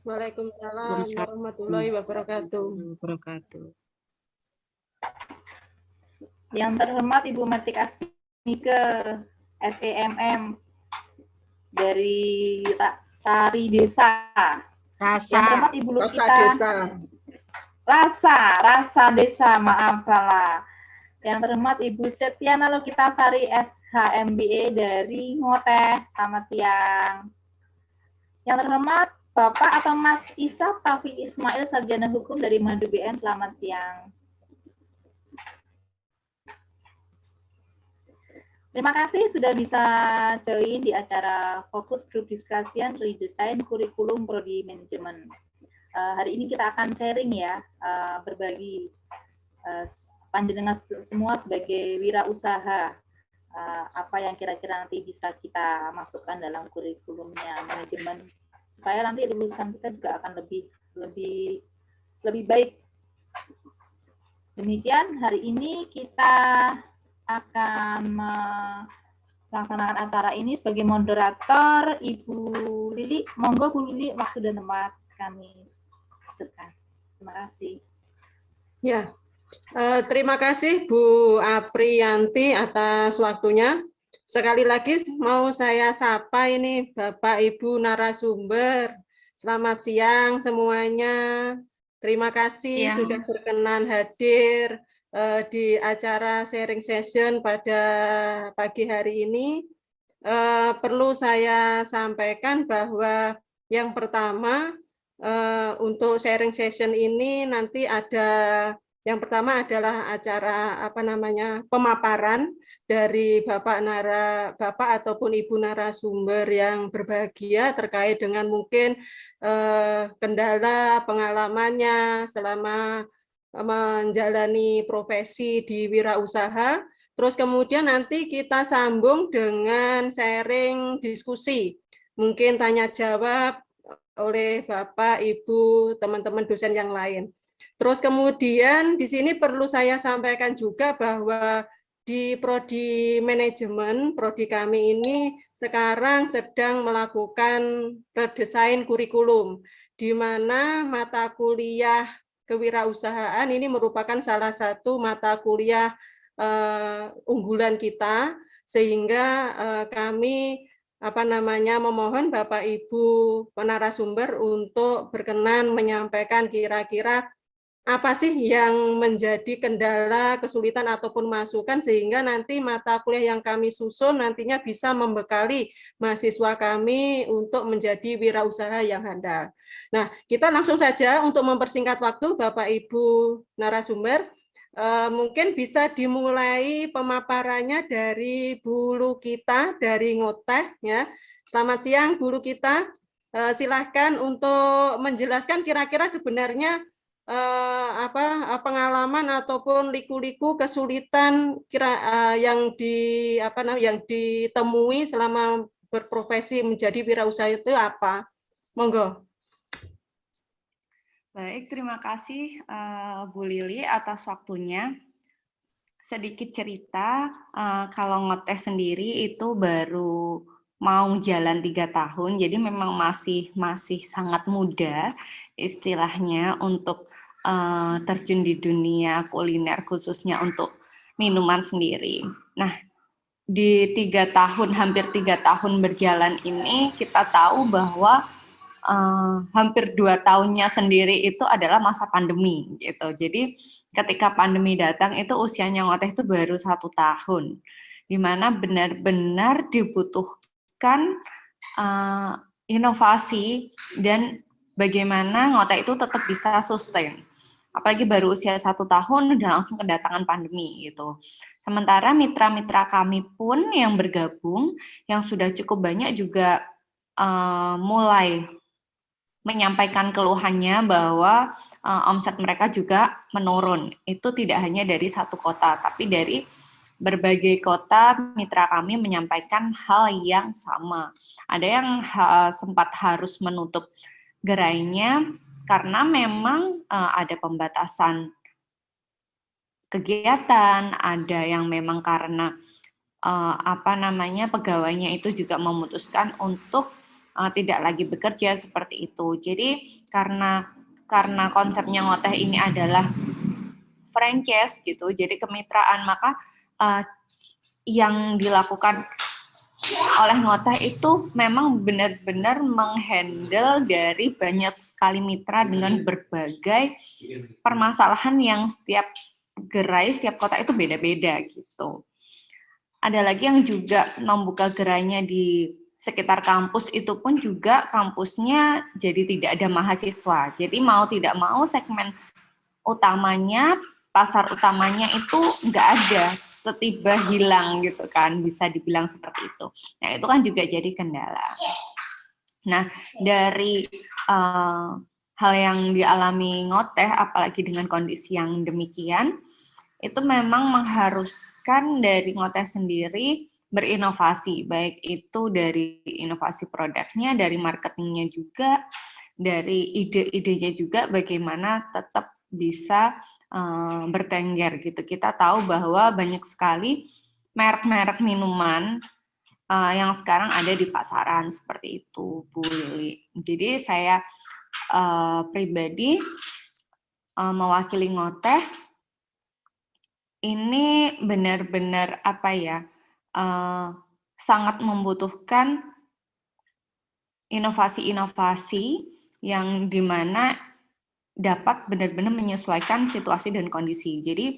Waalaikumsalam Waalaikumsalam warahmatullahi wabarakatuh. wabarakatuh. Yang terhormat Ibu Metik Asmike, SEMM dari Sari Desa. Yang terhormat Ibu Lukita. Rasa Desa, maaf salah. Yang terhormat Ibu Setiana Lukita Sari SHMBA dari Ngoteh, selamat siang. Yang terhormat Bapak atau Mas Isa Taufik Ismail, Sarjana Hukum dari Madu BN, selamat siang. Terima kasih sudah bisa join di acara Fokus Group Discussion Redesign Kurikulum Prodi Manajemen. Hari ini kita akan sharing ya, berbagi panjenengan semua sebagai wirausaha, apa yang kira-kira nanti bisa kita masukkan dalam kurikulumnya manajemen, supaya nanti lulusan kita juga akan lebih baik. Demikian hari ini kita akan melaksanakan acara ini sebagai moderator Ibu Lili. Monggo Bu Lili, waktu dan tempat kami lakukan. Terima kasih. Ya, terima kasih Bu Apriyanti atas waktunya. Sekali lagi mau saya sapa ini Bapak Ibu narasumber. Selamat siang semuanya. Terima kasih sudah berkenan hadir di acara sharing session pada pagi hari ini. Perlu saya sampaikan bahwa yang pertama untuk sharing session ini nanti ada yang pertama adalah acara pemaparan dari Bapak ataupun Ibu narasumber yang berbahagia terkait dengan mungkin kendala pengalamannya selama menjalani profesi di wirausaha. Terus kemudian nanti kita sambung dengan sharing diskusi, mungkin tanya jawab oleh Bapak, Ibu, teman-teman dosen yang lain. Terus kemudian di sini perlu saya sampaikan juga bahwa di Prodi Manajemen, Prodi kami ini sekarang sedang melakukan redesain kurikulum, di mana mata kuliah kewirausahaan ini merupakan salah satu mata kuliah unggulan kita, sehingga kami memohon Bapak Ibu penarasumber untuk berkenan menyampaikan kira-kira apa sih yang menjadi kendala, kesulitan ataupun masukan sehingga nanti mata kuliah yang kami susun nantinya bisa membekali mahasiswa kami untuk menjadi wirausaha yang handal. Nah, kita langsung saja untuk mempersingkat waktu Bapak Ibu narasumber, mungkin bisa dimulai pemaparannya dari Bu Lukita dari Ngoteh ya. Selamat siang Bu Lukita. Silahkan untuk menjelaskan kira-kira sebenarnya pengalaman ataupun liku-liku kesulitan yang ditemui selama berprofesi menjadi wirausaha itu apa? Monggo. Baik, terima kasih Bu Lili atas waktunya. Sedikit cerita, kalau Ngoteh sendiri itu baru mau jalan 3 tahun, jadi memang masih sangat muda istilahnya untuk terjun di dunia kuliner, khususnya untuk minuman sendiri. Nah, di 3 tahun, hampir 3 tahun berjalan ini, kita tahu bahwa hampir 2 tahunnya sendiri itu adalah masa pandemi gitu. Jadi ketika pandemi datang itu usianya Ngoteh itu baru 1 tahun, di mana benar-benar dibutuhkan inovasi dan bagaimana Ngoteh itu tetap bisa sustain. Apalagi baru usia 1 tahun udah langsung kedatangan pandemi gitu. Sementara mitra-mitra kami pun yang bergabung, yang sudah cukup banyak juga mulai menyampaikan keluhannya bahwa omset mereka juga menurun. Itu tidak hanya dari satu kota, tapi dari berbagai kota mitra kami menyampaikan hal yang sama. Ada yang sempat harus menutup gerainya karena memang ada pembatasan kegiatan, ada yang memang karena pegawainya itu juga memutuskan untuk tidak lagi bekerja seperti itu. Jadi karena konsepnya ngoteh ini adalah franchise gitu, jadi kemitraan, maka yang dilakukan oleh ngoteh itu memang benar-benar menghandle dari banyak sekali mitra dengan berbagai permasalahan yang setiap gerai, setiap kota itu beda-beda gitu. Ada lagi yang juga membuka gerainya di sekitar kampus, itu pun juga kampusnya jadi tidak ada mahasiswa. Jadi mau tidak mau segmen utamanya, pasar utamanya itu nggak ada, tiba-tiba hilang gitu kan, bisa dibilang seperti itu. Nah itu kan juga jadi kendala. Nah dari hal yang dialami ngoteh, apalagi dengan kondisi yang demikian, itu memang mengharuskan dari ngoteh sendiri berinovasi, baik itu dari inovasi produknya, dari marketingnya juga, dari ide-idenya juga, bagaimana tetap bisa bertengger gitu. Kita tahu bahwa banyak sekali merek-merek minuman yang sekarang ada di pasaran seperti itu, Bu Lili. Jadi saya pribadi mewakili ngoteh, ini benar-benar sangat membutuhkan inovasi-inovasi yang dimana dapat benar-benar menyesuaikan situasi dan kondisi. Jadi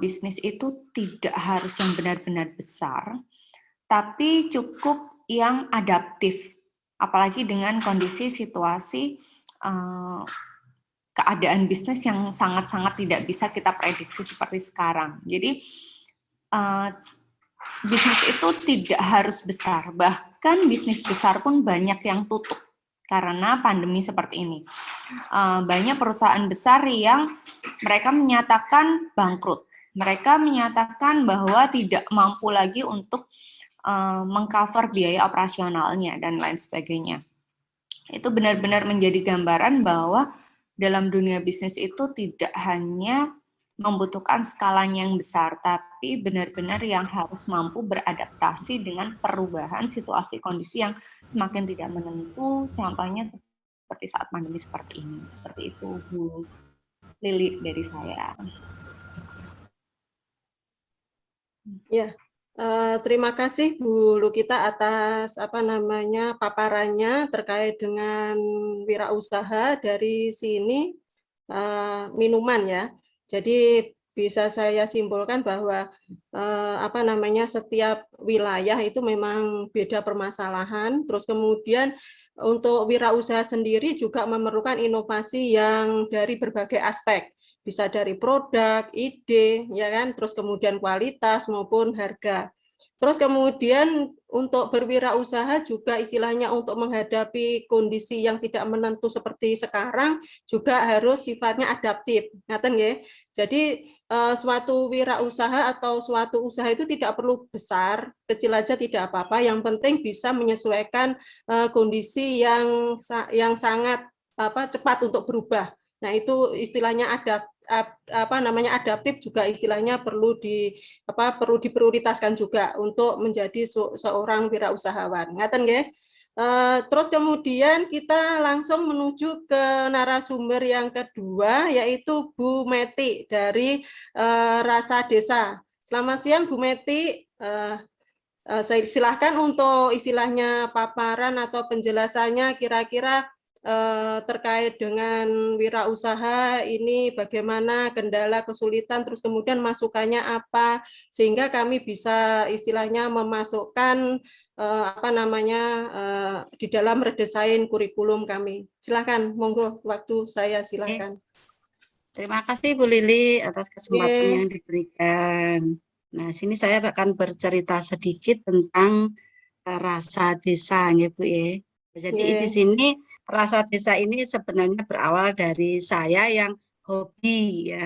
bisnis itu tidak harus yang benar-benar besar, tapi cukup yang adaptif, apalagi dengan kondisi situasi keadaan bisnis yang sangat-sangat tidak bisa kita prediksi seperti sekarang. Jadi bisnis itu tidak harus besar, bahkan bisnis besar pun banyak yang tutup karena pandemi seperti ini. Banyak perusahaan besar yang mereka menyatakan bangkrut, mereka menyatakan bahwa tidak mampu lagi untuk mengcover biaya operasionalnya dan lain sebagainya. Itu benar-benar menjadi gambaran bahwa dalam dunia bisnis itu tidak hanya membutuhkan skalanya yang besar, tapi benar-benar yang harus mampu beradaptasi dengan perubahan situasi kondisi yang semakin tidak menentu, contohnya seperti saat pandemi seperti ini. Seperti itu, Bu Lili, dari saya. Ya, terima kasih Bu Lukita atas paparannya terkait dengan wirausaha dari sini minuman ya. Jadi bisa saya simpulkan bahwa setiap wilayah itu memang beda permasalahan. Terus kemudian untuk wirausaha sendiri juga memerlukan inovasi yang dari berbagai aspek. Bisa dari produk, ide, ya kan, terus kemudian kualitas maupun harga. Terus kemudian untuk berwirausaha juga istilahnya untuk menghadapi kondisi yang tidak menentu seperti sekarang juga harus sifatnya adaptif. Ngaten nggih? Jadi suatu wirausaha atau suatu usaha itu tidak perlu besar, kecil aja tidak apa-apa, yang penting bisa menyesuaikan kondisi yang sangat cepat untuk berubah. Nah, itu istilahnya adaptif juga istilahnya perlu diprioritaskan juga untuk menjadi seorang wirausahawan. Ngaten nggih? Terus kemudian kita langsung menuju ke narasumber yang kedua, yaitu Bu Meti dari Rasa Desa. Selamat siang Bu Meti. Saya silahkan untuk istilahnya paparan atau penjelasannya kira-kira terkait dengan wirausaha ini bagaimana, kendala, kesulitan, terus kemudian masukannya apa, sehingga kami bisa istilahnya memasukkan di dalam redesain kurikulum kami. Silakan, monggo, waktu saya silakan. Terima kasih Bu Lili atas kesempatan yang diberikan. Nah, sini saya akan bercerita sedikit tentang Rasa Desa, ya Bu ya. Jadi di sini Rasa Desa ini sebenarnya berawal dari saya yang hobi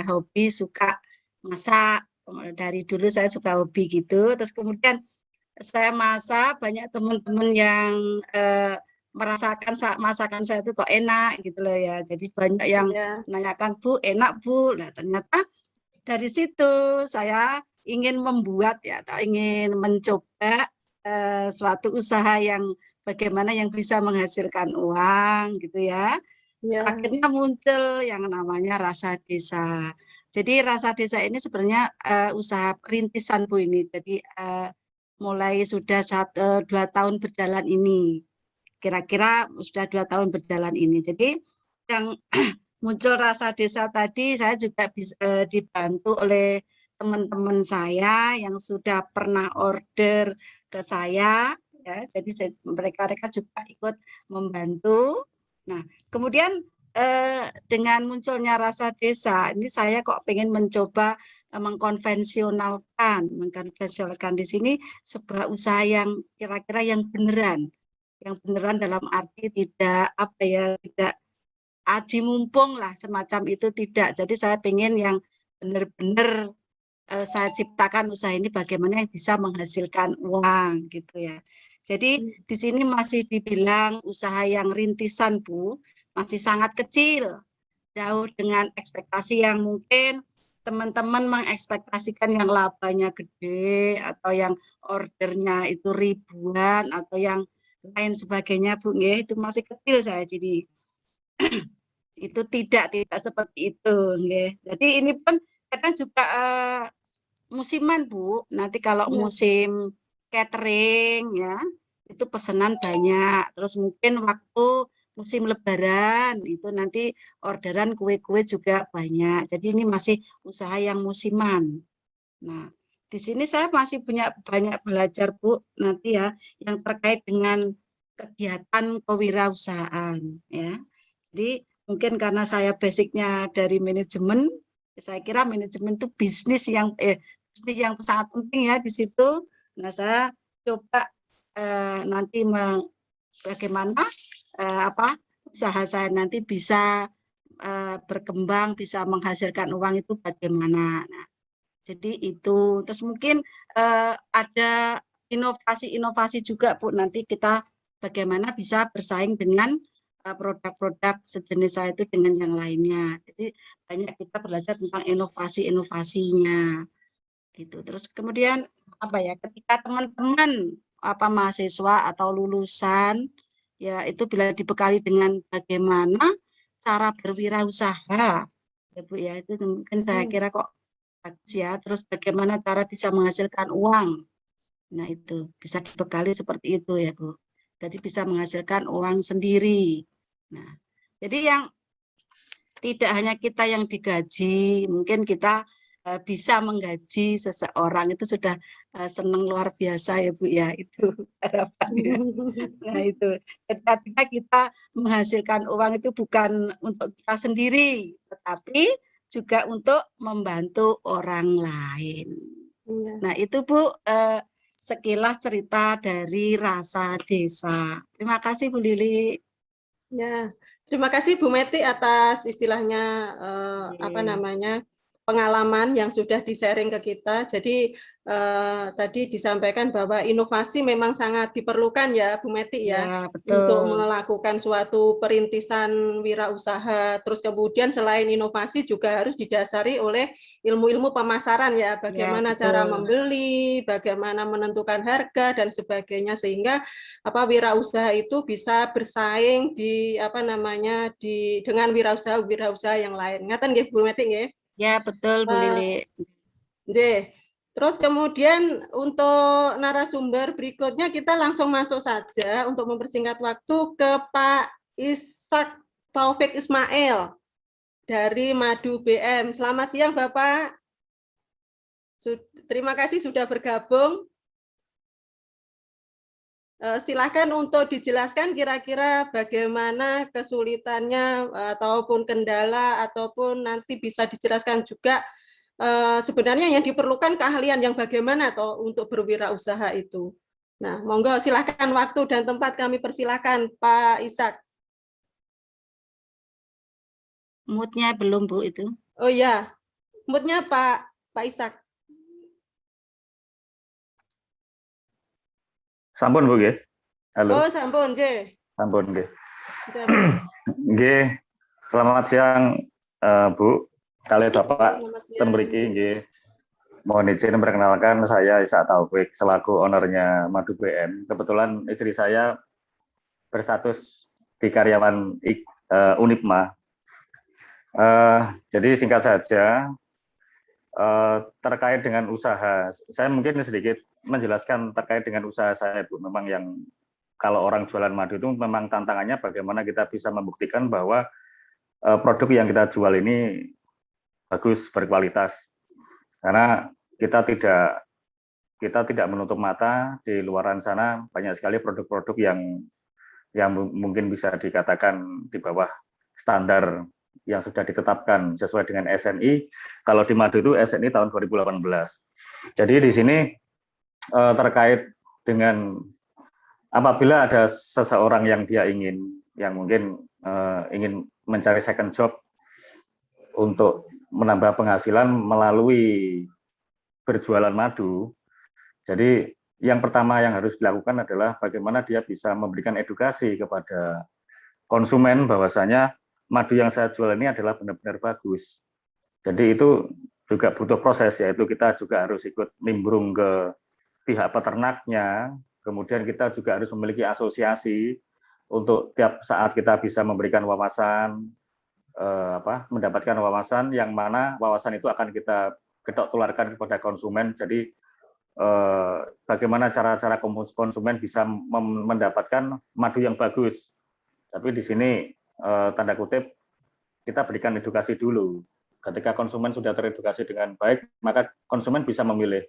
suka masak. Dari dulu saya suka hobi gitu. Terus kemudian saya masak, banyak teman-teman yang merasakan masakan saya itu kok enak gitu loh ya. Jadi banyak yang menanyakan, Bu, enak Bu. Nah, ternyata dari situ saya ingin membuat ya, atau ingin mencoba suatu usaha yang bagaimana yang bisa menghasilkan uang gitu ya. Ya. Akhirnya muncul yang namanya Rasa Desa. Jadi Rasa Desa ini sebenarnya usaha rintisan Bu ini. Jadi mulai sudah 2 tahun berjalan ini. Kira-kira sudah 2 tahun berjalan ini. Jadi yang muncul Rasa Desa tadi saya juga dibantu oleh teman-teman saya yang sudah pernah order ke saya ya. Jadi mereka juga ikut membantu. Nah, kemudian dengan munculnya Rasa Desa, ini saya kok pengen mencoba mengkonvensionalkan di sini sebuah usaha yang kira-kira yang beneran dalam arti tidak apa ya, tidak aji mumpung lah semacam itu, tidak. Jadi saya pengen yang benar-benar saya ciptakan usaha ini bagaimana yang bisa menghasilkan uang gitu ya. Jadi di sini masih dibilang usaha yang rintisan Bu, masih sangat kecil, jauh dengan ekspektasi yang mungkin teman-teman mengekspektasikan yang labanya gede atau yang ordernya itu ribuan atau yang lain sebagainya Bu, itu masih kecil saya. Jadi itu tidak seperti itu nggih. Jadi ini pun kadang juga musiman Bu. Nanti kalau musim catering ya, itu pesanan banyak. Terus mungkin waktu musim Lebaran itu nanti orderan kue-kue juga banyak. Jadi ini masih usaha yang musiman. Nah, di sini saya masih punya banyak belajar Bu nanti ya yang terkait dengan kegiatan kewirausahaan ya. Jadi mungkin karena saya basicnya dari manajemen, saya kira manajemen itu bisnis yang sangat penting ya di situ. Nah, saya coba nanti bagaimana usaha saya nanti bisa berkembang, bisa menghasilkan uang itu bagaimana. Nah, jadi itu. Terus mungkin ada inovasi-inovasi juga Bu, nanti kita bagaimana bisa bersaing dengan produk-produk sejenis saya itu dengan yang lainnya. Jadi banyak kita belajar tentang inovasi-inovasinya gitu. Terus kemudian apa ya, ketika teman-teman mahasiswa atau lulusan ya itu bila dibekali dengan bagaimana cara berwirausaha ya Bu ya, itu mungkin saya kira kok bagus ya. Terus bagaimana cara bisa menghasilkan uang. Nah itu bisa dibekali seperti itu ya Bu. Jadi bisa menghasilkan uang sendiri. Nah, jadi yang tidak hanya kita yang digaji, mungkin kita bisa menggaji seseorang, itu sudah senang luar biasa ya Bu ya, itu harapannya. Nah itu, ketika kita menghasilkan uang itu bukan untuk kita sendiri, tetapi juga untuk membantu orang lain. Nah itu Bu sekilas cerita dari Rasa Desa. Terima kasih Bu Lili. Ya, terima kasih Bu Meti atas istilahnya pengalaman yang sudah di-sharing ke kita. Jadi tadi disampaikan bahwa inovasi memang sangat diperlukan ya Bu Meti ya, betul. untuk melakukan suatu perintisan wirausaha. Terus kemudian selain inovasi juga harus didasari oleh ilmu-ilmu pemasaran ya, bagaimana cara membeli, bagaimana menentukan harga dan sebagainya, sehingga wirausaha itu bisa bersaing dengan wirausaha yang lain. Ngaten nggih Bu Meti nggih? Ya, betul Bu Lili. Nggih. Terus kemudian untuk narasumber berikutnya kita langsung masuk saja untuk mempersingkat waktu ke Pak Ishak Taufik Ismail dari Madu BM. Selamat siang Bapak. Terima kasih sudah bergabung. Silakan untuk dijelaskan kira-kira bagaimana kesulitannya ataupun kendala, ataupun nanti bisa dijelaskan juga sebenarnya yang diperlukan keahlian yang bagaimana untuk berwirausaha itu. Nah, monggo silakan, waktu dan tempat kami persilakan Pak Ishak. Mood-nya belum Bu itu. Oh ya, mood-nya Pak Ishak. Sampun Bu nggih. Halo. Oh, sampun nggih. Sampun nggih. Nggih. Selamat siang Bu, kalih Bapak ten mriki nggih. Mohon izin memperkenalkan, saya Ishak Taufik selaku ownernya Madu BM. Kebetulan istri saya berstatus di karyawan Unipma. Jadi singkat saja, terkait dengan usaha, saya mungkin sedikit menjelaskan terkait dengan usaha saya, Bu. Memang yang kalau orang jualan madu itu memang tantangannya bagaimana kita bisa membuktikan bahwa produk yang kita jual ini bagus, berkualitas. Karena kita tidak menutup mata, di luaran sana banyak sekali produk-produk yang mungkin bisa dikatakan di bawah standar yang sudah ditetapkan sesuai dengan SNI. Kalau di madu itu SNI tahun 2018. Jadi di sini terkait dengan apabila ada seseorang yang dia yang mungkin ingin mencari second job untuk menambah penghasilan melalui berjualan madu. Jadi yang pertama yang harus dilakukan adalah bagaimana dia bisa memberikan edukasi kepada konsumen bahwasanya madu yang saya jual ini adalah benar-benar bagus. Jadi itu juga butuh proses, yaitu kita juga harus ikut nimbrung ke pihak peternaknya, kemudian kita juga harus memiliki asosiasi untuk tiap saat kita bisa memberikan wawasan, mendapatkan wawasan yang mana wawasan itu akan kita ketok tularkan kepada konsumen. Jadi bagaimana cara-cara konsumen bisa mendapatkan madu yang bagus. Tapi di sini tanda kutip kita berikan edukasi dulu. Ketika konsumen sudah teredukasi dengan baik, maka konsumen bisa memilih.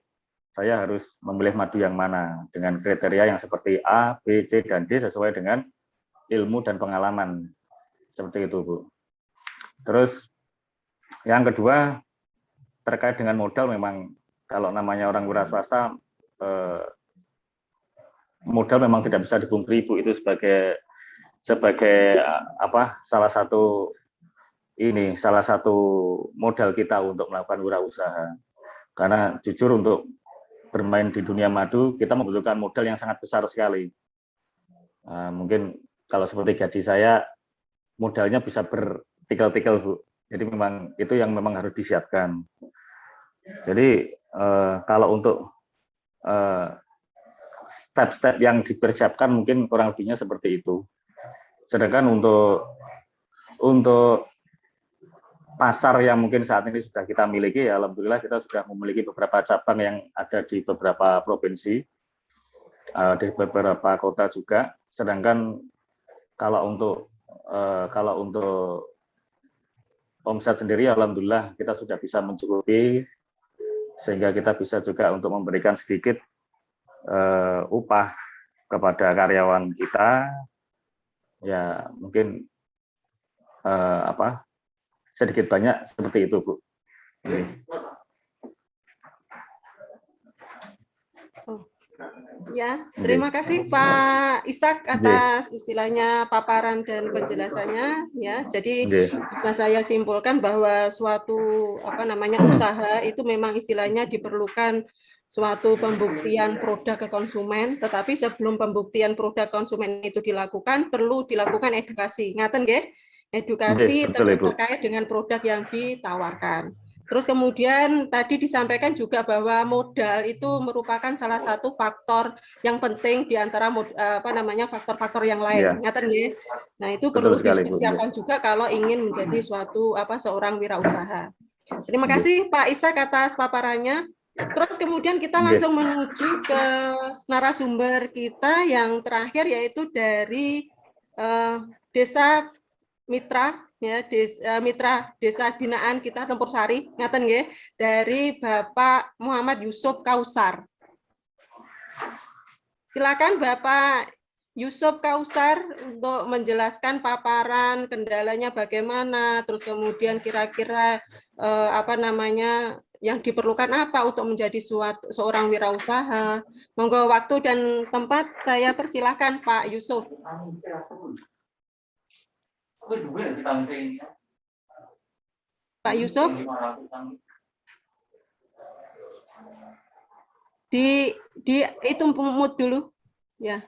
Saya harus memilih madu yang mana dengan kriteria yang seperti A, B, C, dan D sesuai dengan ilmu dan pengalaman. Seperti itu, Bu. Terus yang kedua terkait dengan modal, memang kalau namanya orang wira swasta, modal memang tidak bisa dipungkiri, Bu. Itu sebagai salah satu modal kita untuk melakukan wirausaha. Karena jujur untuk bermain di dunia madu kita membutuhkan modal yang sangat besar sekali. Mungkin kalau seperti gaji saya modalnya bisa bertikel-tikel, Bu. Jadi memang itu yang memang harus disiapkan. Jadi kalau untuk step-step yang dipersiapkan mungkin kurang lebihnya seperti itu. Sedangkan untuk pasar yang mungkin saat ini sudah kita miliki, ya alhamdulillah kita sudah memiliki beberapa cabang yang ada di beberapa provinsi, di beberapa kota juga. Sedangkan kalau untuk omset sendiri, alhamdulillah kita sudah bisa mencukupi, sehingga kita bisa juga untuk memberikan sedikit upah kepada karyawan kita, ya mungkin sedikit banyak seperti itu, Bu. Ya, terima kasih Pak Ishak atas istilahnya paparan dan penjelasannya. Ya, jadi bisa saya simpulkan bahwa suatu usaha itu memang istilahnya diperlukan suatu pembuktian produk ke konsumen, tetapi sebelum pembuktian produk konsumen itu dilakukan, perlu dilakukan edukasi. Ngaten nggih? Edukasi terkait dengan produk yang ditawarkan. Terus kemudian tadi disampaikan juga bahwa modal itu merupakan salah satu faktor yang penting di antara faktor-faktor yang lain. Ngaten nggih? Nah, itu perlu dipersiapkan juga kalau ingin menjadi seorang wirausaha. Terima kasih Pak Ishak atas paparannya. Terus kemudian kita langsung menuju ke narasumber kita yang terakhir, yaitu dari Desa Mitra, ya, Mitra Desa Binaan kita Tempur Sari, ngaten nggih, dari Bapak Muhammad Yusuf Kausar. Silakan Bapak Yusuf Kausar untuk menjelaskan paparan kendalanya bagaimana, terus kemudian kira-kira yang diperlukan apa untuk menjadi seorang wirausaha. Monggo waktu dan tempat saya persilahkan Pak Yusuf. Pak Yusuf, itu mute dulu, ya.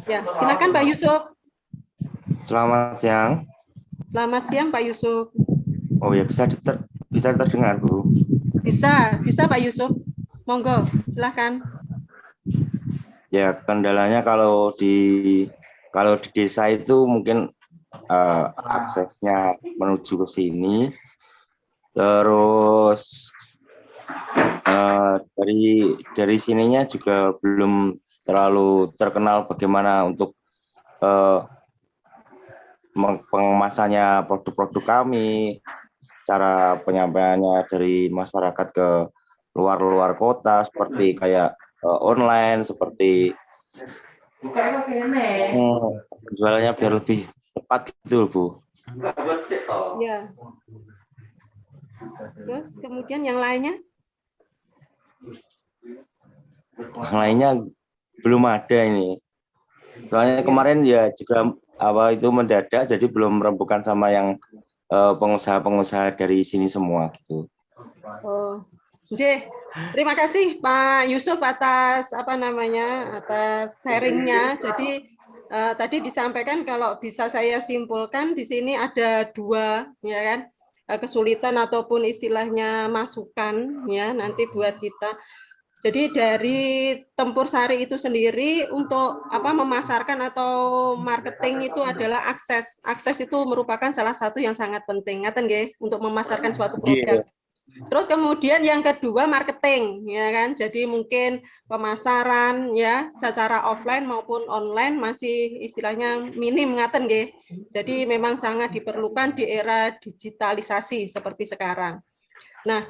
Ya, silakan Pak Yusuf. Selamat siang. Selamat siang Pak Yusuf. Oh ya, bisa terdengar, Bu? Bisa Pak Yusuf. Monggo, silakan. Ya, kendalanya kalau di desa itu mungkin aksesnya menuju ke sini, terus dari sininya juga belum terlalu terkenal bagaimana untuk pengemasannya produk-produk kami, cara penyampaiannya dari masyarakat ke luar kota seperti kayak online, seperti penjualannya biar lebih tepat gitu, Bu. Ya. Terus kemudian yang lainnya? Yang lainnya belum ada ini. Soalnya kemarin ya juga itu mendadak, jadi belum merembukan sama yang pengusaha-pengusaha dari sini semua gitu. Oh, terima kasih Pak Yusuf atas atas sharingnya. Jadi tadi disampaikan kalau bisa saya simpulkan di sini ada dua, ya kan, kesulitan ataupun istilahnya masukan ya nanti buat kita. Jadi dari Tempur Sari itu sendiri untuk memasarkan atau marketing itu adalah akses. Akses itu merupakan salah satu yang sangat penting, ngaten nggih, untuk memasarkan suatu produk. Terus kemudian yang kedua marketing, ya kan. Jadi mungkin pemasaran ya secara offline maupun online masih istilahnya minim, ngaten nggih. Jadi memang sangat diperlukan di era digitalisasi seperti sekarang. Nah,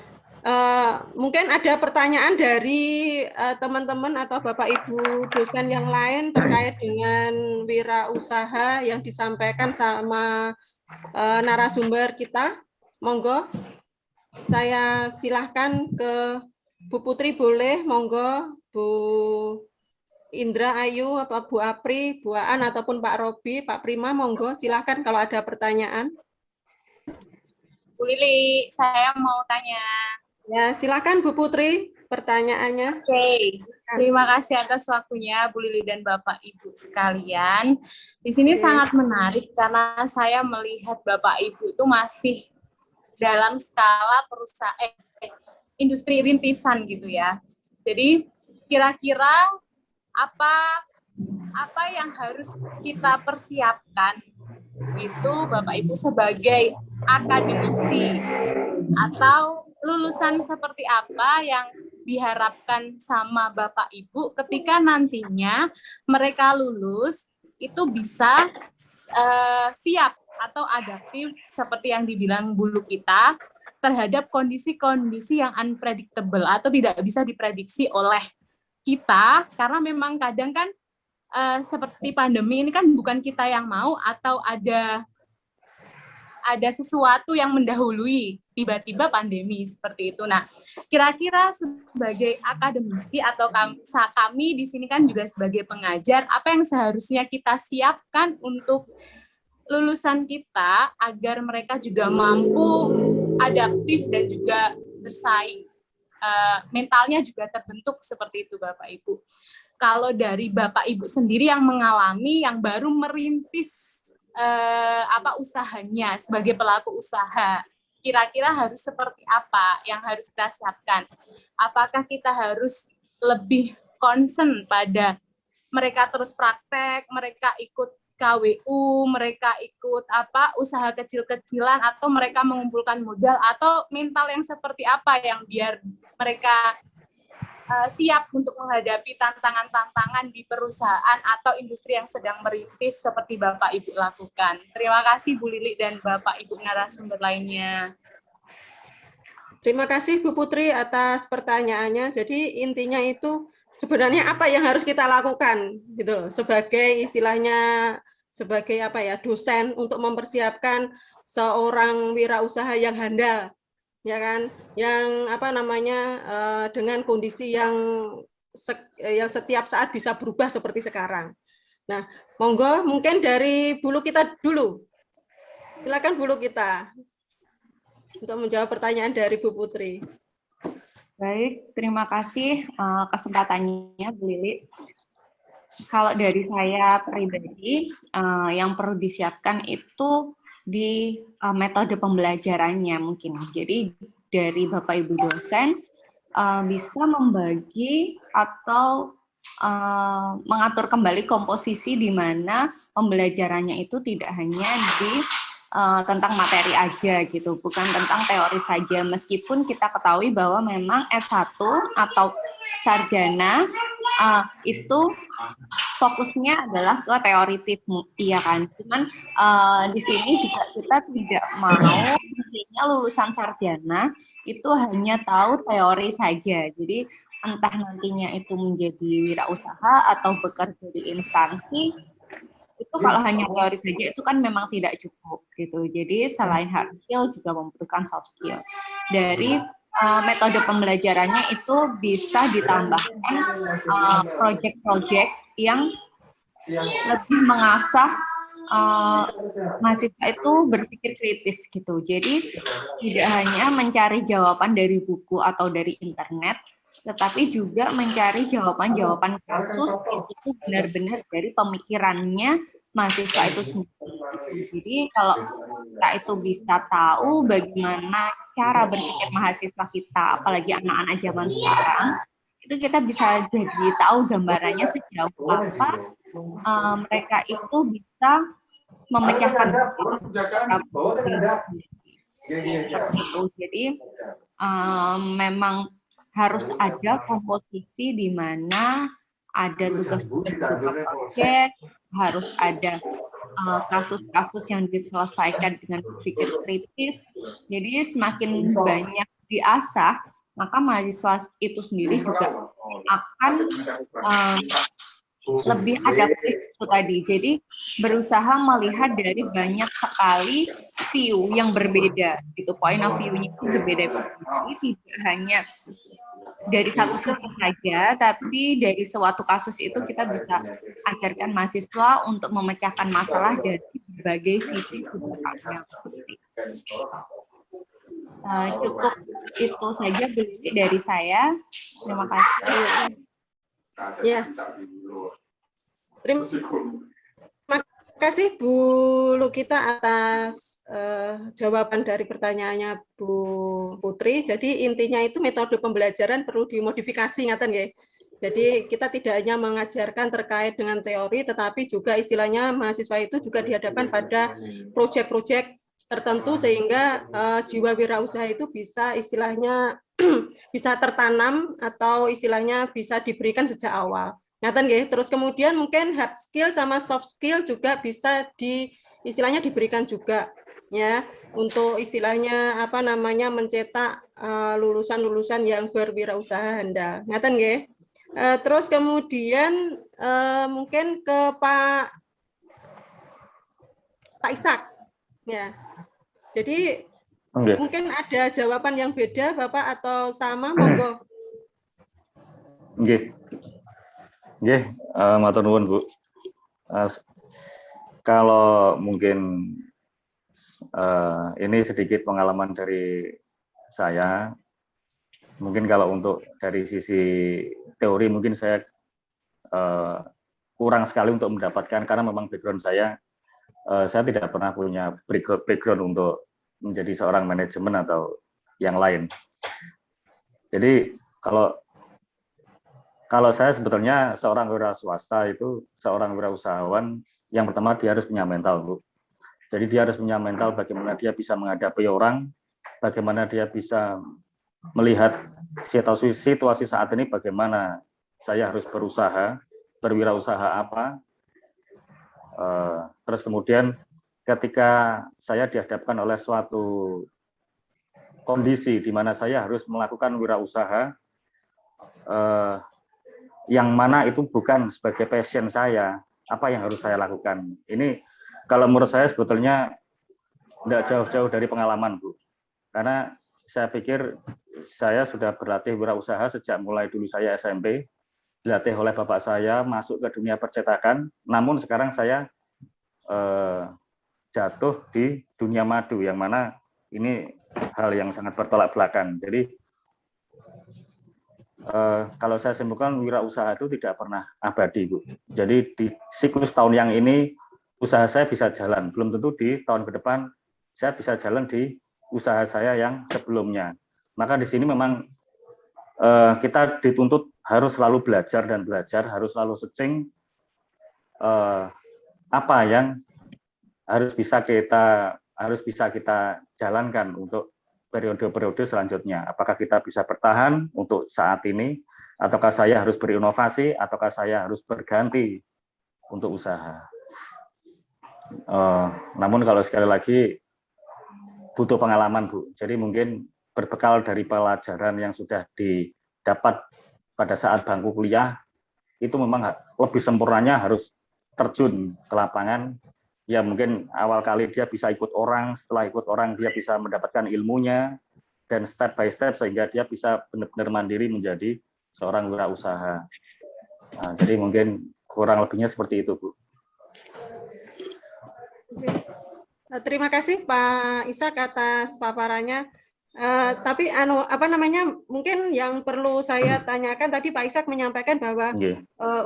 mungkin ada pertanyaan dari teman-teman atau Bapak Ibu dosen yang lain terkait dengan wirausaha yang disampaikan sama narasumber kita. Monggo, saya silahkan ke Bu Putri, boleh, monggo, Bu Indra Ayu, atau Bu Apri, Bu Aan, ataupun Pak Robi, Pak Prima, monggo, silahkan kalau ada pertanyaan. Bu Lili, saya mau tanya. Ya, silakan Bu Putri, pertanyaannya. Oke, terima kasih atas waktunya Bu Lili dan Bapak Ibu sekalian. Di sini sangat menarik karena saya melihat Bapak Ibu itu masih dalam skala perusahaan industri rintisan gitu ya. Jadi kira-kira apa yang harus kita persiapkan itu Bapak Ibu sebagai akademisi, atau lulusan seperti apa yang diharapkan sama Bapak Ibu ketika nantinya mereka lulus itu bisa siap atau adaptif seperti yang dibilang Bulu kita terhadap kondisi-kondisi yang unpredictable atau tidak bisa diprediksi oleh kita, karena memang kadang kan seperti pandemi ini kan bukan kita yang mau, atau ada sesuatu yang mendahului tiba-tiba pandemi seperti itu. Nah, kira-kira sebagai akademisi atau kami di sini kan juga sebagai pengajar, apa yang seharusnya kita siapkan untuk lulusan kita agar mereka juga mampu adaptif dan juga bersaing, mentalnya juga terbentuk seperti itu Bapak Ibu. Kalau dari Bapak Ibu sendiri yang mengalami, yang baru merintis usahanya sebagai pelaku usaha, kira-kira harus seperti apa yang harus kita siapkan? Apakah kita harus lebih concern pada mereka terus praktek, mereka ikut KWU, mereka ikut usaha kecil-kecilan, atau mereka mengumpulkan modal, atau mental yang seperti apa yang biar mereka siap untuk menghadapi tantangan-tantangan di perusahaan atau industri yang sedang merintis seperti Bapak Ibu lakukan. Terima kasih Bu Lili dan Bapak Ibu narasumber lainnya. Terima kasih Bu Putri atas pertanyaannya. Jadi intinya itu sebenarnya apa yang harus kita lakukan gitu sebagai istilahnya sebagai dosen untuk mempersiapkan seorang wirausaha yang handal, ya kan, yang dengan kondisi yang setiap saat bisa berubah seperti sekarang. Nah, monggo mungkin dari Bulu kita dulu. Silakan Bulu kita untuk menjawab pertanyaan dari Bu Putri. Baik, terima kasih kesempatannya Bu Lili. Kalau dari saya pribadi, yang perlu disiapkan itu di metode pembelajarannya mungkin. Jadi dari Bapak Ibu dosen bisa membagi atau mengatur kembali komposisi di mana pembelajarannya itu tidak hanya tentang materi aja gitu, bukan tentang teori saja. Meskipun kita ketahui bahwa memang S1 atau sarjana itu fokusnya adalah ke teoritis, iya kan. Cuman di sini juga kita tidak mau nantinya lulusan sarjana itu hanya tahu teori saja. Jadi entah nantinya itu menjadi wirausaha atau bekerja di instansi, itu kalau hanya teori saja itu kan memang tidak cukup gitu. Jadi selain hard skill juga membutuhkan soft skill. Dari metode pembelajarannya itu bisa ditambahkan project-project yang lebih mengasah mahasiswa itu berpikir kritis gitu. Jadi tidak hanya mencari jawaban dari buku atau dari internet, tetapi juga mencari jawaban-jawaban kasus itu benar-benar dari pemikirannya mahasiswa itu sendiri. Jadi kalau kita itu bisa tahu bagaimana cara berpikir mahasiswa kita, apalagi anak-anak zaman sekarang, itu kita bisa jadi tahu gambarannya sejauh apa mereka itu bisa memecahkan seperti itu. Jadi memang harus ada komposisi di mana ada tugas-tugas proyek, harus ada kasus-kasus yang diselesaikan dengan berpikir kritis. Jadi semakin banyak diasah, maka mahasiswa itu sendiri juga akan lebih adaptif itu tadi. Jadi berusaha melihat dari banyak sekali view yang berbeda, gitu. Point of view-nya itu berbeda-beda. Jadi tidak hanya dari satu sisi saja, tapi dari suatu kasus itu kita bisa ajarkan mahasiswa untuk memecahkan masalah dari berbagai sisi sebenarnya. Cukup itu saja dari saya. Terima kasih. Ya. Terima kasih Bu Lukita atas jawaban dari pertanyaannya Bu Putri. Jadi intinya itu metode pembelajaran perlu dimodifikasi, ngaten ya. Jadi kita tidak hanya mengajarkan terkait dengan teori, tetapi juga istilahnya mahasiswa itu juga dihadapkan pada proyek-proyek tertentu sehingga jiwa wirausaha itu bisa istilahnya bisa tertanam atau istilahnya bisa diberikan sejak awal. Ngaten nggih. Terus kemudian mungkin hard skill sama soft skill juga bisa istilahnya diberikan juga ya untuk istilahnya apa namanya mencetak lulusan-lulusan yang berwirausaha handal. Ngaten nggih. Terus kemudian mungkin ke Pak Ishak ya. Jadi mungkin ada jawaban yang beda Bapak atau sama, monggo. Nggih. Nggih, matur nuwun Bu. Kalau mungkin ini sedikit pengalaman dari saya. Mungkin kalau untuk dari sisi teori mungkin saya kurang sekali untuk mendapatkan karena memang background saya tidak pernah punya background untuk menjadi seorang manajemen atau yang lain. Jadi kalau saya sebetulnya seorang wira swasta itu seorang wirausahawan yang pertama dia harus punya mental, Bu. Jadi dia harus punya mental bagaimana dia bisa menghadapi orang, bagaimana dia bisa melihat situasi saat ini, bagaimana saya harus berusaha, berwirausaha apa. Terus kemudian ketika saya dihadapkan oleh suatu kondisi di mana saya harus melakukan wirausaha, yang mana itu bukan sebagai passion saya, apa yang harus saya lakukan. Ini kalau menurut saya sebetulnya tidak jauh-jauh dari pengalaman, Bu. Karena saya pikir saya sudah berlatih wirausaha sejak mulai dulu saya SMP, dilatih oleh bapak saya masuk ke dunia percetakan, namun sekarang saya jatuh di dunia madu, yang mana ini hal yang sangat bertolak belakang. Jadi kalau saya simpulkan wirausaha itu tidak pernah abadi, Bu. Jadi di siklus tahun yang ini usaha saya bisa jalan, belum tentu di tahun ke depan saya bisa jalan di usaha saya yang sebelumnya. Maka di sini memang kita dituntut harus selalu belajar dan belajar, harus selalu searching apa yang harus bisa kita jalankan untuk periode-periode selanjutnya. Apakah kita bisa bertahan untuk saat ini, ataukah saya harus berinovasi, ataukah saya harus berganti untuk usaha. Namun kalau sekali lagi butuh pengalaman, Bu. Jadi mungkin berbekal dari pelajaran yang sudah didapat pada saat bangku kuliah, itu memang lebih sempurnanya harus terjun ke lapangan. Ya mungkin awal kali dia bisa ikut orang, setelah ikut orang dia bisa mendapatkan ilmunya, dan step by step sehingga dia bisa benar-benar mandiri menjadi seorang wirausaha. Nah, jadi mungkin kurang lebihnya seperti itu, Bu. Terima kasih Pak Ishak atas paparannya. Tapi mungkin yang perlu saya tanyakan tadi Pak Ishak menyampaikan bahwa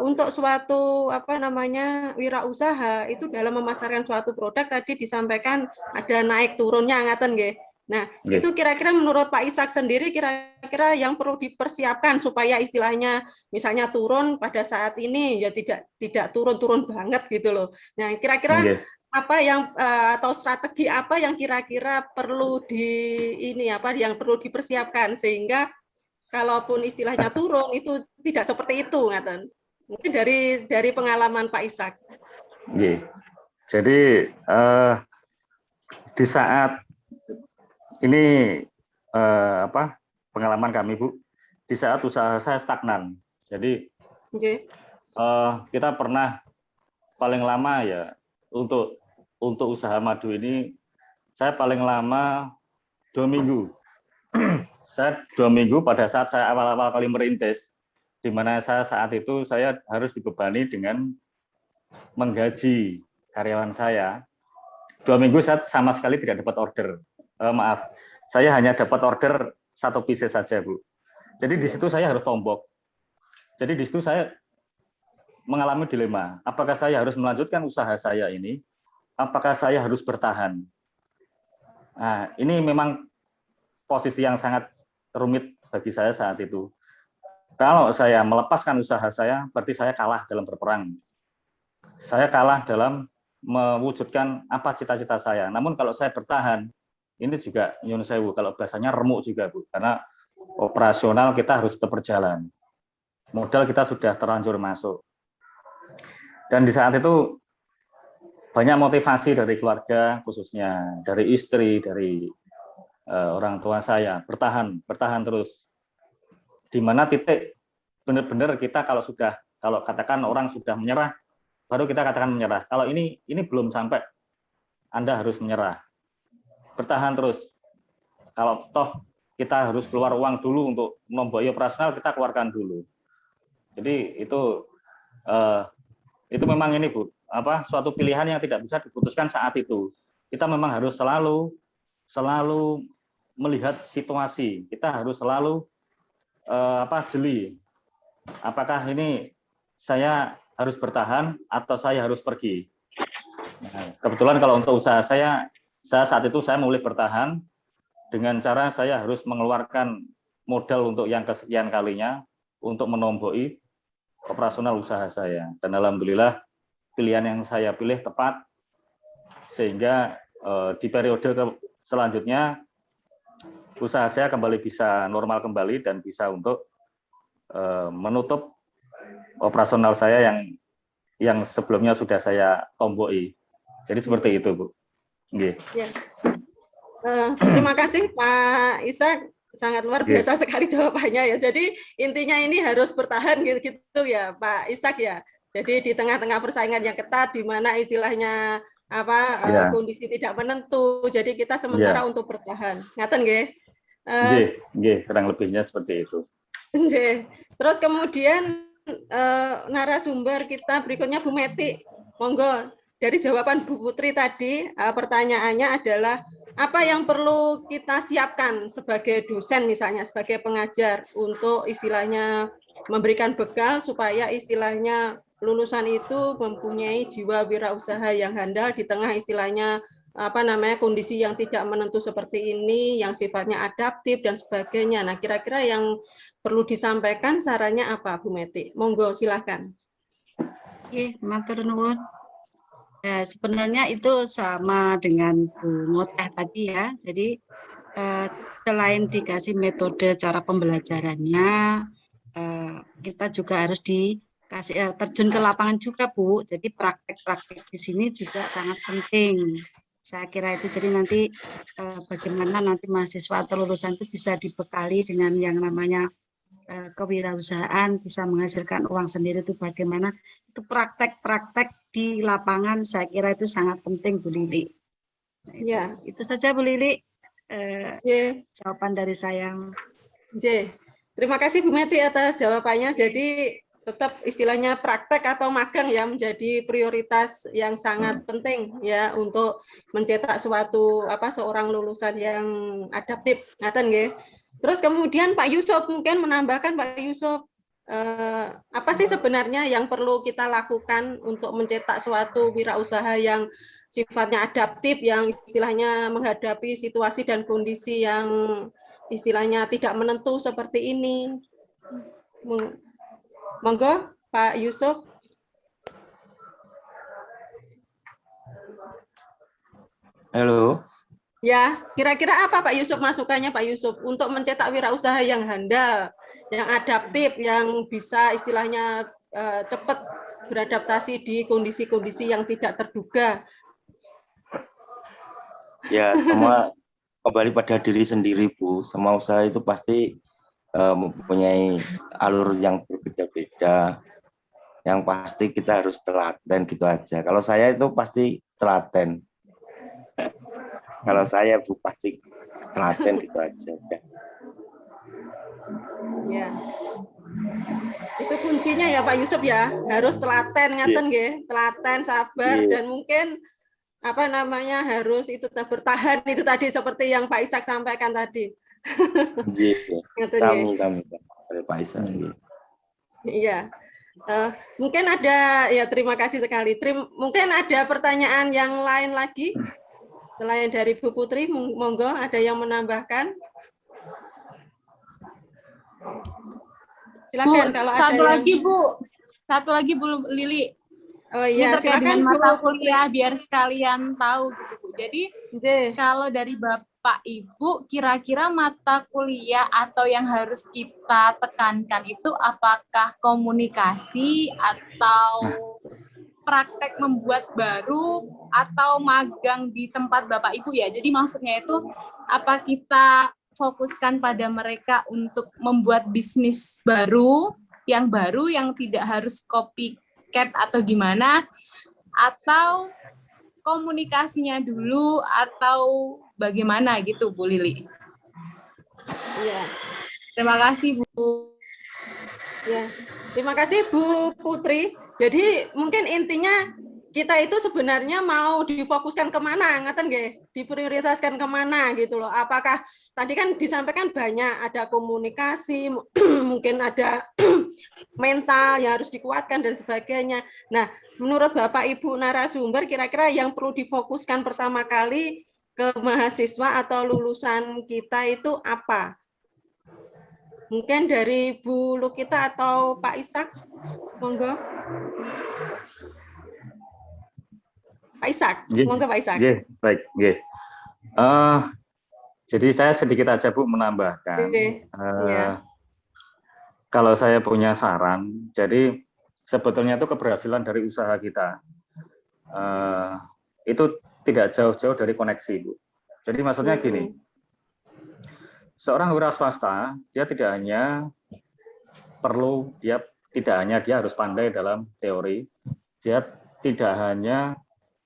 untuk suatu wirausaha itu dalam memasarkan suatu produk tadi disampaikan ada naik turunnya ngaten nggih. Nah, itu kira-kira menurut Pak Ishak sendiri kira-kira yang perlu dipersiapkan supaya istilahnya misalnya turun pada saat ini ya tidak turun-turun banget gitu loh. Nah, kira-kira apa yang atau strategi apa yang kira-kira perlu yang perlu dipersiapkan sehingga kalaupun istilahnya turun itu tidak seperti itu, ngaten. Mungkin dari pengalaman Pak Ishak. Jadi di saat ini pengalaman kami, Bu, di saat usaha saya stagnan. Jadi kita pernah paling lama ya untuk usaha madu ini saya paling lama 2 minggu. Saya 2 minggu pada saat saya awal-awal kali merintis, di mana saat itu saya harus dibebani dengan menggaji karyawan saya. 2 minggu saya sama sekali tidak dapat order. Maaf, saya hanya dapat order 1 pieces saja, Bu. Jadi di situ saya harus tombok. Jadi di situ saya mengalami dilema. Apakah saya harus melanjutkan usaha saya ini? Apakah saya harus bertahan? Nah, ini memang posisi yang sangat rumit bagi saya saat itu. Kalau saya melepaskan usaha saya, berarti saya kalah dalam berperang. Saya kalah dalam mewujudkan apa cita-cita saya. Namun kalau saya bertahan, ini juga nyun sewu, kalau bahasanya remuk juga, Bu. Karena operasional kita harus tetap berjalan. Modal kita sudah terlanjur masuk. Dan di saat itu banyak motivasi dari keluarga, khususnya dari istri, dari orang tua saya, bertahan terus. Di mana titik benar-benar kita kalau katakan orang sudah menyerah, baru kita katakan menyerah. Kalau ini belum sampai, Anda harus menyerah. Bertahan terus. Kalau toh kita harus keluar uang dulu untuk membeli operasional, kita keluarkan dulu. Jadi itu memang ini, Bu, suatu pilihan yang tidak bisa diputuskan saat itu. Kita memang harus selalu melihat situasi. Kita harus selalu jeli. Apakah ini saya harus bertahan atau saya harus pergi? Nah, kebetulan kalau untuk usaha saya saat itu saya memilih bertahan dengan cara saya harus mengeluarkan modal untuk yang kesekian kalinya untuk menomboi operasional usaha saya. Dan alhamdulillah pilihan yang saya pilih tepat, sehingga di periode selanjutnya usaha saya kembali bisa normal kembali dan bisa untuk menutup operasional saya yang sebelumnya sudah saya tomboi. Jadi seperti itu, Bu. Ya. Terima kasih Pak Ishak, sangat luar biasa sekali jawabannya ya. Jadi intinya ini harus bertahan gitu ya Pak Ishak ya. Jadi di tengah-tengah persaingan yang ketat, di mana istilahnya kondisi tidak menentu, jadi kita sementara untuk bertahan. Ngaten nggih? Nggih, kurang lebihnya seperti itu. Terus kemudian narasumber kita berikutnya Bu Meti, monggo. Dari jawaban Bu Putri tadi, pertanyaannya adalah apa yang perlu kita siapkan sebagai dosen misalnya, sebagai pengajar untuk istilahnya memberikan bekal supaya istilahnya lulusan itu mempunyai jiwa wirausaha yang handal di tengah istilahnya kondisi yang tidak menentu seperti ini, yang sifatnya adaptif dan sebagainya. Nah, kira-kira yang perlu disampaikan sarannya apa, Bu Meti? Monggo, silakan. Oke, matur nuwun. Ya, sebenarnya itu sama dengan Bu Ngoteh tadi ya. Jadi selain dikasih metode cara pembelajarannya, kita juga harus dikasih terjun ke lapangan juga, Bu. Jadi praktek-praktek di sini juga sangat penting. Saya kira itu, jadi nanti bagaimana nanti mahasiswa atau lulusan itu bisa dibekali dengan yang namanya kewirausahaan, bisa menghasilkan uang sendiri, itu bagaimana, itu praktek-praktek di lapangan, saya kira itu sangat penting, Bu Lili. Nah, Ya. Itu saja, Bu Lili, jawaban dari saya. Terima kasih Bu Meti atas jawabannya. Jadi tetap istilahnya praktek atau magang ya menjadi prioritas yang sangat penting ya untuk mencetak seorang lulusan yang adaptif. Ngaten nggih. Terus kemudian Pak Yusuf mungkin menambahkan, Pak Yusuf, apa sih sebenarnya yang perlu kita lakukan untuk mencetak suatu wirausaha yang sifatnya adaptif, yang istilahnya menghadapi situasi dan kondisi yang istilahnya tidak menentu seperti ini. Monggo, Pak Yusuf. Halo. Ya, kira-kira apa Pak Yusuf masukannya Pak Yusuf untuk mencetak wirausaha yang handal, yang adaptif, yang bisa istilahnya cepat beradaptasi di kondisi-kondisi yang tidak terduga? Ya, semua kembali pada diri sendiri, Bu. Semua usaha itu pasti mempunyai alur yang berbeda-beda. Yang pasti kita harus telaten gitu aja. Kalau saya itu pasti telaten. Kalau saya, Bu, pasti telaten gitu aja. Ya. Itu kuncinya ya Pak Yusuf ya. Harus telaten, ngaten nggih. Telaten, sabar, dan mungkin harus itu bertahan, itu tadi seperti yang Pak Ishak sampaikan tadi. Kami Pak Ishak. Iya. Mungkin ada, ya terima kasih sekali. Mungkin ada pertanyaan yang lain lagi selain dari Bu Putri, monggo ada yang menambahkan. Silakan. Bu, satu lagi Bu Lili. Oh iya, terkait silakan dengan mata kuliah biar sekalian tahu gitu Bu. Jadi kalau dari Bapak Ibu, kira-kira mata kuliah atau yang harus kita tekankan itu apakah komunikasi atau praktek membuat baru atau magang di tempat Bapak Ibu ya? Jadi maksudnya itu apa kita fokuskan pada mereka untuk membuat bisnis baru yang tidak harus copycat atau gimana, atau komunikasinya dulu atau bagaimana gitu Bu Lili? Iya. Terima kasih Bu. Ya, terima kasih Bu Putri. Jadi mungkin intinya kita itu sebenarnya mau difokuskan kemana, ngaten nggih? Diprioritaskan kemana gitu loh. Apakah tadi kan disampaikan banyak, ada komunikasi, mungkin ada mental yang harus dikuatkan dan sebagainya. Nah, menurut Bapak Ibu narasumber, kira-kira yang perlu difokuskan pertama kali ke mahasiswa atau lulusan kita itu apa? Mungkin dari Bu Lukita atau Pak Ishak, monggo. Pak Ishak, monggo Pak Ishak. Baik. Jadi saya sedikit aja Bu menambahkan. Kalau saya punya saran, jadi sebetulnya itu keberhasilan dari usaha kita itu tidak jauh-jauh dari koneksi, Bu. Jadi maksudnya gini, seorang wira swasta dia tidak hanya dia harus pandai dalam teori, dia tidak hanya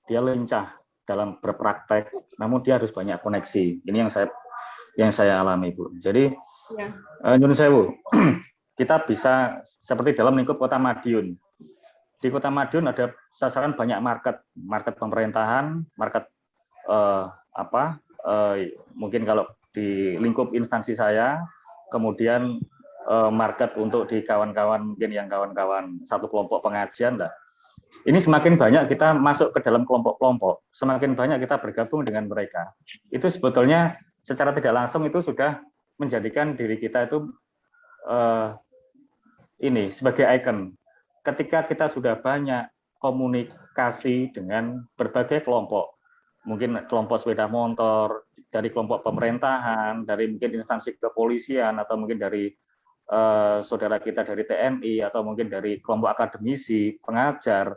dia lincah dalam berpraktek, namun dia harus banyak koneksi. Ini yang saya alami, Bu. Jadi nyun sewu, kita bisa seperti dalam lingkup Kota Madiun. Di Kota Madiun ada sasaran banyak market pemerintahan, market mungkin kalau di lingkup instansi saya, kemudian market untuk di kawan-kawan, mungkin yang kawan-kawan satu kelompok pengajian lah. ini semakin banyak kita masuk ke dalam kelompok-kelompok, semakin banyak kita bergabung dengan mereka. Itu sebetulnya secara tidak langsung itu sudah menjadikan diri kita itu ini sebagai ikon. Ketika kita sudah banyak komunikasi dengan berbagai kelompok, mungkin kelompok sepeda motor, dari kelompok pemerintahan, dari mungkin instansi kepolisian, atau mungkin dari saudara kita dari TNI, atau mungkin dari kelompok akademisi, pengajar.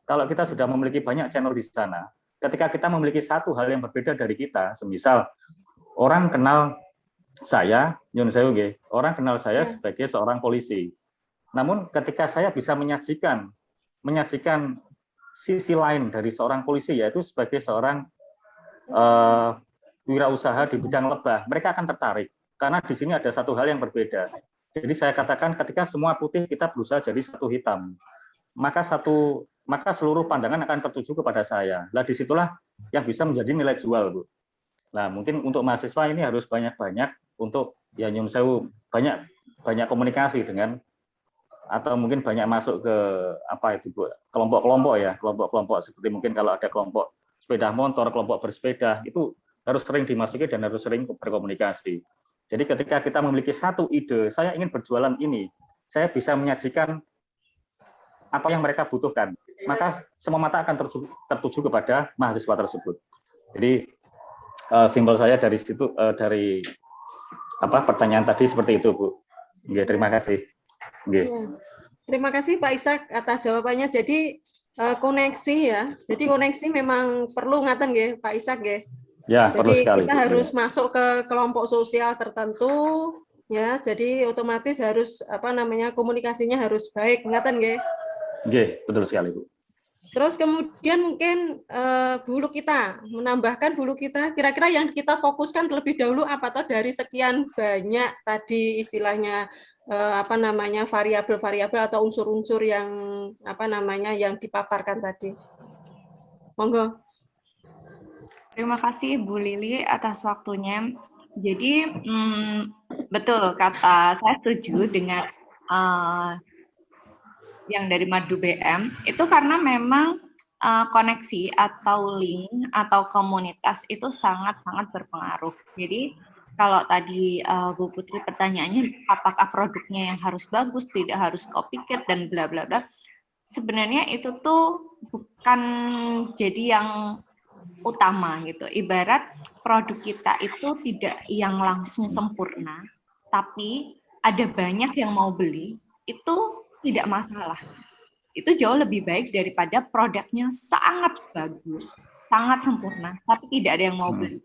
Kalau kita sudah memiliki banyak channel di sana, ketika kita memiliki satu hal yang berbeda dari kita, semisal orang kenal saya, Nyun Sewu nggih, orang kenal saya sebagai seorang polisi. Namun ketika saya bisa menyajikan sisi lain dari seorang polisi, yaitu sebagai seorang wirausaha di bidang lebah, mereka akan tertarik karena di sini ada satu hal yang berbeda. Jadi saya katakan ketika semua putih kita berusaha jadi satu hitam, maka seluruh pandangan akan tertuju kepada saya. Nah, disitulah yang bisa menjadi nilai jual, Bu. Nah, mungkin untuk mahasiswa ini harus banyak-banyak untuk ya Nyun Sewu, banyak komunikasi dengan, atau mungkin banyak masuk ke apa itu, Bu, kelompok-kelompok ya, kelompok-kelompok seperti mungkin kalau ada kelompok sepeda motor, kelompok bersepeda, itu harus sering dimasuki dan harus sering berkomunikasi. Jadi ketika kita memiliki satu ide, saya ingin berjualan ini, saya bisa menyajikan apa yang mereka butuhkan, maka semua mata akan tertuju kepada mahasiswa tersebut. Jadi simpel saya dari situ, dari pertanyaan tadi seperti itu, Bu. Oke, terima kasih. Oke. Terima kasih Pak Ishak atas jawabannya. Jadi koneksi ya. Jadi koneksi memang perlu ngaten nggih Pak Ishak nggih. Ya, perlu jadi sekali. Kita harus masuk ke kelompok sosial tertentu ya. Jadi otomatis harus komunikasinya harus baik, ngaten nggih. Nggih, betul sekali, Bu. Terus kemudian mungkin Bu Lukita menambahkan, Bu Lukita kira-kira yang kita fokuskan terlebih dahulu apa toh dari sekian banyak tadi istilahnya variabel-variabel atau unsur-unsur yang yang dipaparkan tadi. Monggo. Terima kasih Bu Lili atas waktunya. Jadi betul kata saya setuju dengan yang dari Madu BM itu karena memang koneksi atau link atau komunitas itu sangat-sangat berpengaruh. Jadi kalau tadi Bu Putri pertanyaannya apakah produknya yang harus bagus, tidak harus copycat dan bla bla bla. Sebenarnya itu tuh bukan jadi yang utama gitu. Ibarat produk kita itu tidak yang langsung sempurna, tapi ada banyak yang mau beli, itu tidak masalah. Itu jauh lebih baik daripada produknya sangat bagus, sangat sempurna, tapi tidak ada yang mau beli.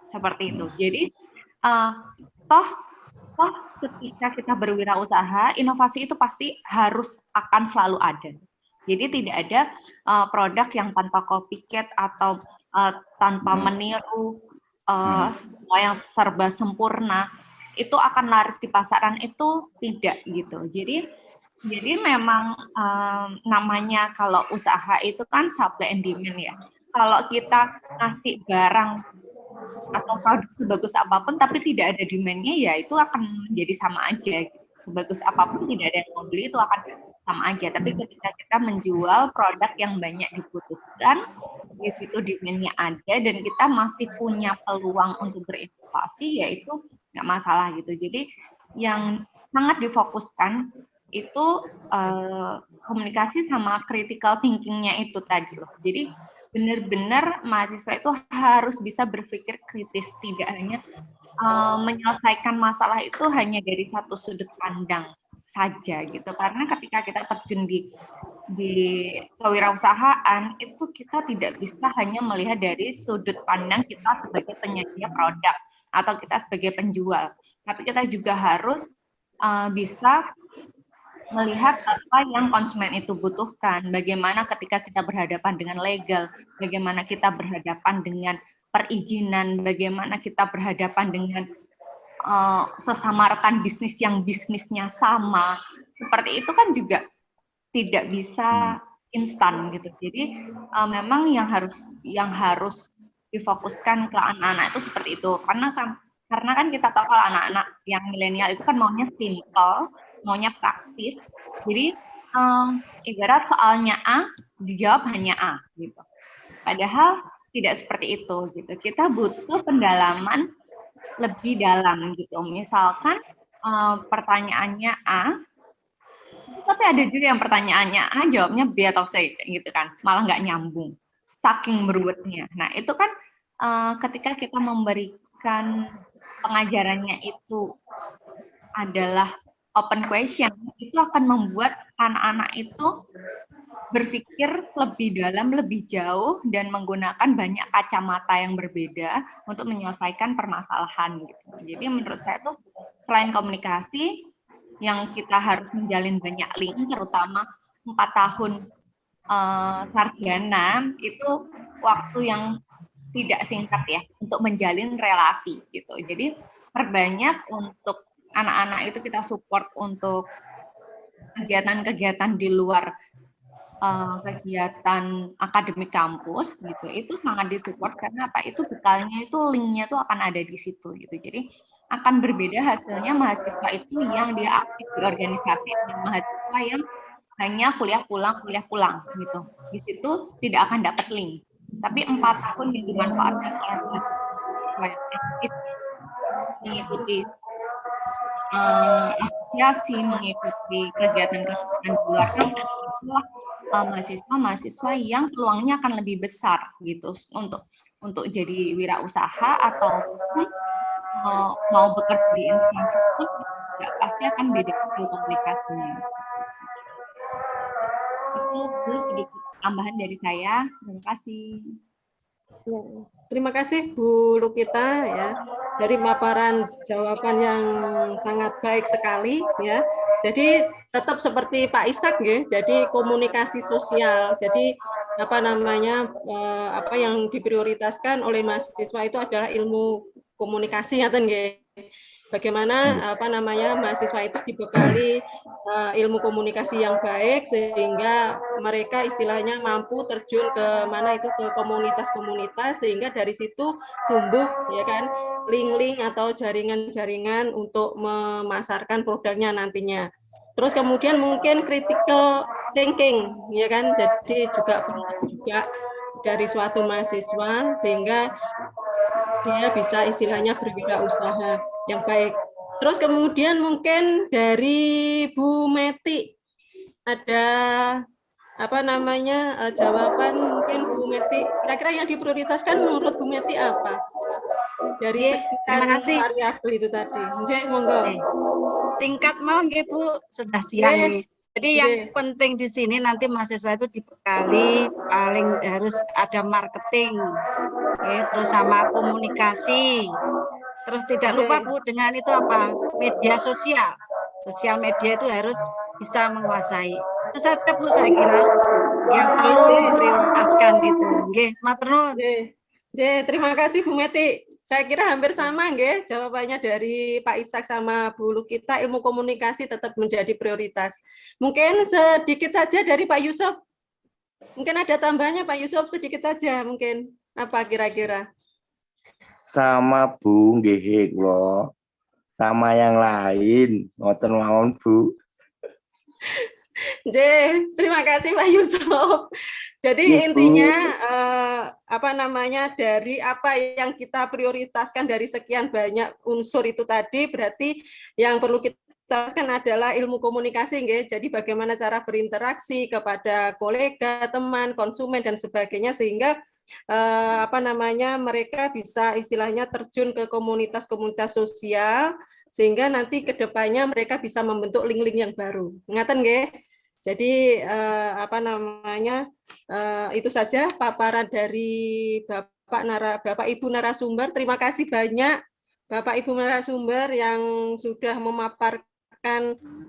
Seperti itu. Jadi, toh ketika kita berwirausaha, inovasi itu pasti akan selalu ada. Jadi tidak ada produk yang tanpa copycat atau tanpa meniru semua yang serba sempurna, itu akan laris di pasaran, itu tidak gitu. Jadi memang namanya kalau usaha itu kan supply and demand ya. Kalau kita ngasih barang atau produk sebagus apapun tapi tidak ada demand-nya, ya itu akan jadi sama aja. Sebagus apapun tidak ada yang mau beli, itu akan sama aja. Tapi ketika kita menjual produk yang banyak dibutuhkan, di situ demand-nya ada dan kita masih punya peluang untuk berinovasi, ya itu nggak masalah gitu. Jadi yang sangat difokuskan itu komunikasi sama critical thinking-nya itu tadi loh. Jadi benar-benar mahasiswa itu harus bisa berpikir kritis, tidak hanya menyelesaikan masalah itu hanya dari satu sudut pandang saja gitu. Karena ketika kita terjun di kewirausahaan itu kita tidak bisa hanya melihat dari sudut pandang kita sebagai penyedia produk atau kita sebagai penjual, tapi kita juga harus bisa melihat apa yang konsumen itu butuhkan, bagaimana ketika kita berhadapan dengan legal, bagaimana kita berhadapan dengan perizinan, bagaimana kita berhadapan dengan sesama rekan bisnis yang bisnisnya sama, seperti itu kan juga tidak bisa instan gitu. Jadi memang yang harus difokuskan ke anak-anak itu seperti itu, karena kan kita tahu kalau anak-anak yang milenial itu kan maunya simple, maunya praktis. Jadi ibarat soalnya A, dijawab hanya A gitu. Padahal tidak seperti itu gitu. Kita butuh pendalaman lebih dalam gitu. Misalkan pertanyaannya A, tapi ada juga yang pertanyaannya A jawabnya B atau C gitu kan, malah nggak nyambung, saking beruletnya. Nah itu kan ketika kita memberikan pengajarannya itu adalah open question, itu akan membuat anak-anak itu berpikir lebih dalam, lebih jauh, dan menggunakan banyak kacamata yang berbeda untuk menyelesaikan permasalahan. Gitu. Jadi menurut saya tuh selain komunikasi, yang kita harus menjalin banyak link, terutama 4 tahun sarjana, itu waktu yang tidak singkat ya, untuk menjalin relasi. Gitu. Jadi perbanyak untuk anak-anak itu kita support untuk kegiatan-kegiatan di luar kegiatan akademik kampus gitu, itu sangat disupport karena apa, itu bekalnya itu linknya itu akan ada di situ gitu. Jadi akan berbeda hasilnya mahasiswa itu yang dia aktif di organisasi dan mahasiswa yang hanya kuliah pulang gitu. Di situ tidak akan dapat link. Tapi 4 tahun yang dimanfaatkan oleh mahasiswa yang aktif mengikuti asosiasi, mengikuti kegiatan-kegiatan di luar kampus, mahasiswa yang peluangnya akan lebih besar gitu untuk jadi wirausaha atau mau bekerja di instansi pun nggak pasti akan beda skill komunikasinya. Itu sedikit tambahan dari saya. Terima kasih. Ya, terima kasih Bu Lukita ya, dari paparan jawaban yang sangat baik sekali ya. Jadi tetap seperti Pak Ishak ya, jadi komunikasi sosial. Jadi apa namanya, apa yang diprioritaskan oleh mahasiswa itu adalah ilmu komunikasi ya, bagaimana apa namanya mahasiswa itu dibekali ilmu komunikasi yang baik sehingga mereka istilahnya mampu terjun ke mana itu, ke komunitas-komunitas, sehingga dari situ tumbuh ya kan link-link atau jaringan-jaringan untuk memasarkan produknya nantinya. Terus kemudian mungkin critical thinking ya kan, jadi juga penting juga dari suatu mahasiswa sehingga dia bisa istilahnya berwirausaha yang baik. Terus kemudian mungkin dari Bu Meti ada apa namanya jawaban, mungkin Bu Meti kira-kira yang diprioritaskan menurut Bu Meti apa dari terima kasih. variabel itu tadi. Monggo. Tingkat mau nggih Bu, sudah siang ini. Jadi yang penting di sini nanti mahasiswa itu dibekali paling harus ada marketing, terus sama komunikasi. Terus tidak lupa Bu dengan itu apa? Media sosial. Sosial media itu harus bisa menguasai. Itu saja Bu saya kira yang perlu diprioritaskan itu. Nggih, matur nuwun. Terima kasih Bu Meti. Saya kira hampir sama nggih jawabannya dari Pak Ishak sama Bu Lukita, ilmu komunikasi tetap menjadi prioritas. Mungkin sedikit saja dari Pak Yusuf. Mungkin ada tambahnya Pak Yusuf, sedikit saja mungkin. Apa kira-kira? Sama Bu nggih kula. Sama yang lain, ngoten mawon Bu. Terima kasih Pak Yusuf. Jadi intinya apa namanya, dari apa yang kita prioritaskan dari sekian banyak unsur itu tadi, berarti yang perlu kita prioritaskan adalah ilmu komunikasi, nggih. Jadi bagaimana cara berinteraksi kepada kolega, teman, konsumen dan sebagainya, sehingga apa namanya mereka bisa istilahnya terjun ke komunitas-komunitas sosial, sehingga nanti kedepannya mereka bisa membentuk link-link yang baru. Ngaten nggih? Jadi apa namanya itu saja paparan dari Bapak Ibu narasumber. Terima kasih banyak Bapak Ibu narasumber yang sudah memaparkan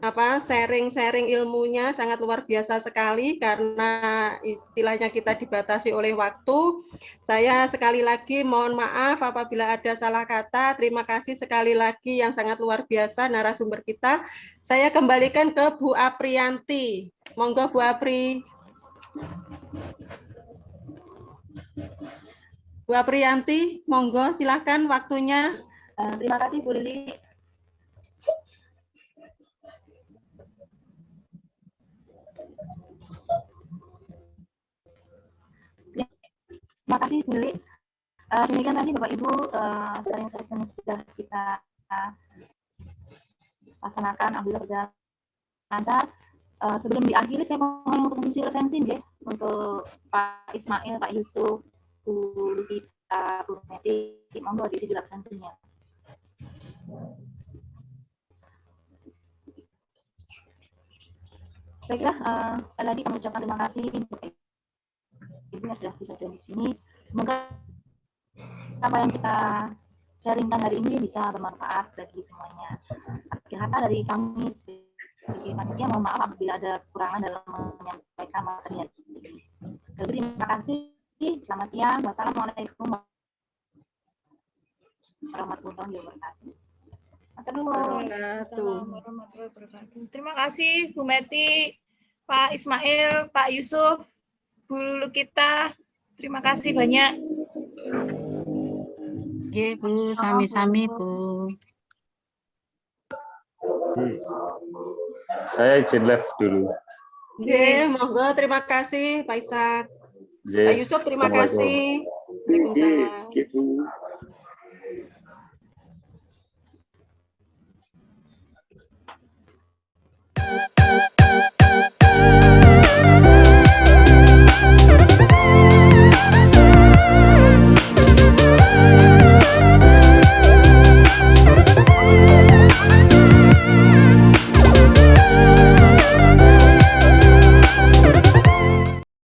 apa sharing ilmunya, sangat luar biasa sekali karena istilahnya kita dibatasi oleh waktu. Saya sekali lagi mohon maaf apabila ada salah kata. Terima kasih sekali lagi yang sangat luar biasa narasumber kita. Saya kembalikan ke Bu Apriyanti. Monggo Bu Apri. Bu Apriyanti, monggo silakan waktunya. Terima kasih Bu Lili. Terima kasih Bu Lili. Demikian tadi Bapak Ibu sharing session yang sudah kita laksanakan, alhamdulillah berjalan lancar. Sebelum diakhiri saya mohon untuk mengisi resensi ya, untuk Pak Ismail, Pak Yusuf, Bu Lita, Bu Meti, monggo diisi dulu resensinya. Baiklah, sekali lagi kami ucapkan terima kasih Ibu yang sudah bisa join di sini. Semoga apa yang kita sharingkan hari ini bisa bermanfaat bagi semuanya. Akhir kata dari kami sebagai panitia, mohon maaf apabila ada kekurangan dalam menyampaikan materi hari ini. Terima kasih. Selamat siang. Wassalamualaikum warahmatullahi wabarakatuh. Wabarakatuh. Terima kasih Bu Meti, Pak Ismail, Pak Yusuf, Bu Lukita. Terima kasih banyak. Oke, Bu, sami-sami, Bu. Saya izin live dulu. Oke, monggo terima kasih Pak Ishak. Oke, Pak Yusuf terima Assalamualaikum. kasih. Waalaikumsalam. Gitu.